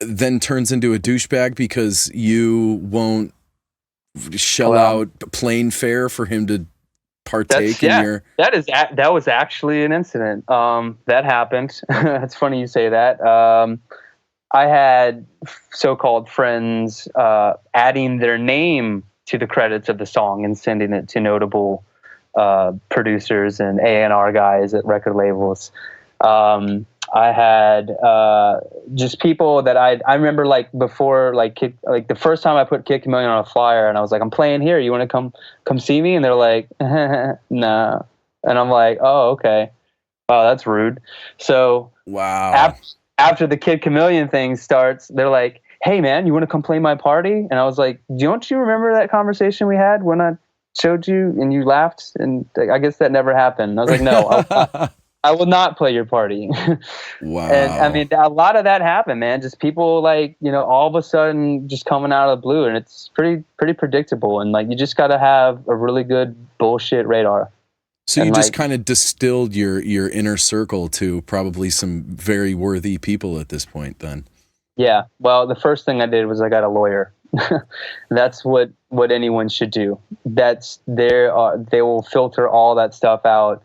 then turns into a douchebag because you won't shell out plane fare for him to partake in your... That was actually an incident. That happened. It's funny you say that. I had so-called friends adding their name to the credits of the song and sending it to notable producers and A&R guys at record labels. I had just people that I remember, like, before, like the first time I put Kamillion on a flyer, and I was like, I'm playing here, you want to come see me? And they're like, nah. And I'm like, oh, okay. Oh, that's rude. So wow. After the Kamillion thing starts, they're like, hey man, you want to come play my party? And I was like, don't you remember that conversation we had when I showed you and you laughed? And I guess that never happened. And I was like, no, I will not play your party. Wow. And I mean, a lot of that happened, man. Just people, like, you know, all of a sudden just coming out of the blue, and it's pretty predictable. And like, you just got to have a really good bullshit radar. So you just kind of distilled your inner circle to probably some very worthy people at this point then. Yeah. Well, the first thing I did was I got a lawyer. That's what anyone should do. They will filter all that stuff out.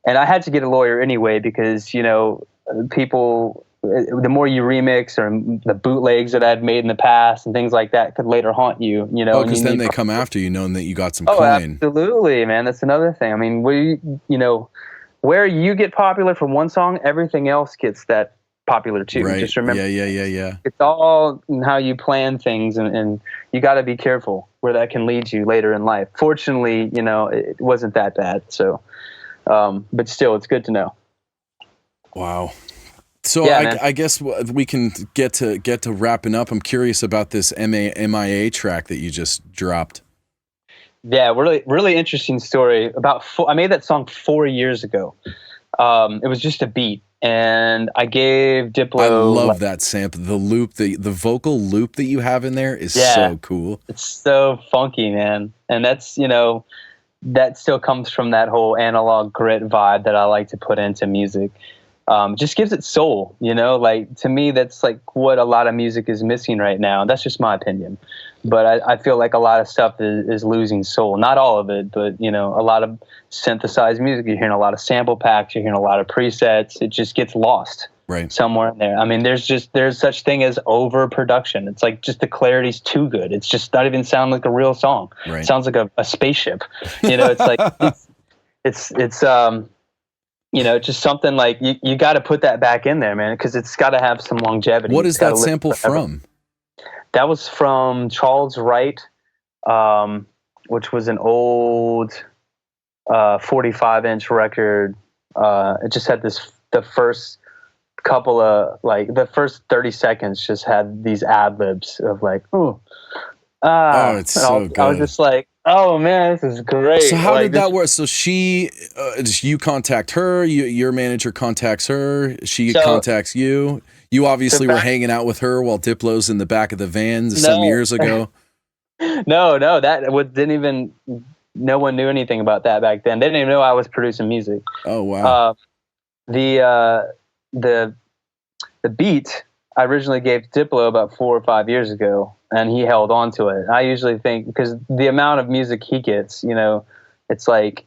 And I had to get a lawyer anyway because, you know, people, the more you remix or the bootlegs that I'd made in the past and things like that could later haunt you, you know. Oh, because then they come after you knowing that you got some coin. Absolutely, man. That's another thing. I mean, where you get popular from one song, everything else gets that popular too. Right. Just remember. Yeah. It's all in how you plan things, and you got to be careful where that can lead you later in life. Fortunately, you know, it wasn't that bad. So, but still, it's good to know. Wow. So yeah, I guess we can get to wrapping up. I'm curious about this M.I.A. track that you just dropped. Yeah, really interesting story. I made that song 4 years ago. It was just a beat, and I gave Diplo. I love that sample. The loop, the vocal loop that you have in there is so cool. It's so funky, man. And that's, you know, that still comes from that whole analog grit vibe that I like to put into music. Just gives it soul, you know, like, to me, that's like what a lot of music is missing right now. That's just my opinion. But I feel like a lot of stuff is losing soul. Not all of it, but, you know, a lot of synthesized music, you're hearing a lot of sample packs, you're hearing a lot of presets. It just gets lost somewhere in there. I mean, there's such thing as overproduction. It's like just the clarity's too good. It's just not even sound like a real song. Right. It sounds like a spaceship. You know, it's like, it's you know, just something like you got to put that back in there, man, because it's got to have some longevity. What is that sample from? That was from Charles Wright, which was an old 45-inch record. It just had the first couple of, like, the first 30 seconds just had these ad-libs of like, oh, it's so good. I was just like, oh man, this is great. So how did that work? So you contact her, your manager contacts her, she contacts you. You obviously were hanging out with her while Diplo's in the back of the van some years ago. No, no one knew anything about that back then. They didn't even know I was producing music. Oh wow. The beat I originally gave Diplo about 4 or 5 years ago, and he held on to it. I usually think, because the amount of music he gets, you know, it's like,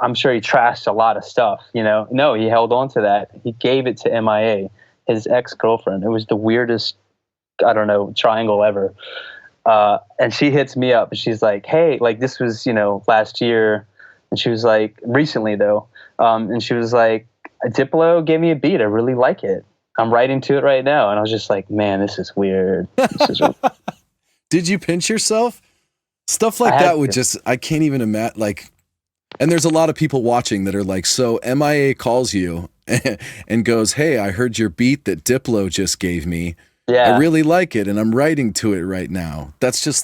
I'm sure he trashed a lot of stuff, you know. No, he held on to that. He gave it to M.I.A., his ex-girlfriend. It was the weirdest, I don't know, triangle ever. And she hits me up, and she's like, hey, like, this was, you know, last year. And she was like, recently though. And she was like, Diplo gave me a beat. I really like it. I'm writing to it right now. And I was just like, man, this is weird. Did you pinch yourself? Stuff like that would just, I can't even imagine, like, and there's a lot of people watching that are like, so M.I.A. calls you and goes, hey, I heard your beat that Diplo just gave me. Yeah. I really like it, and I'm writing to it right now. That's just like,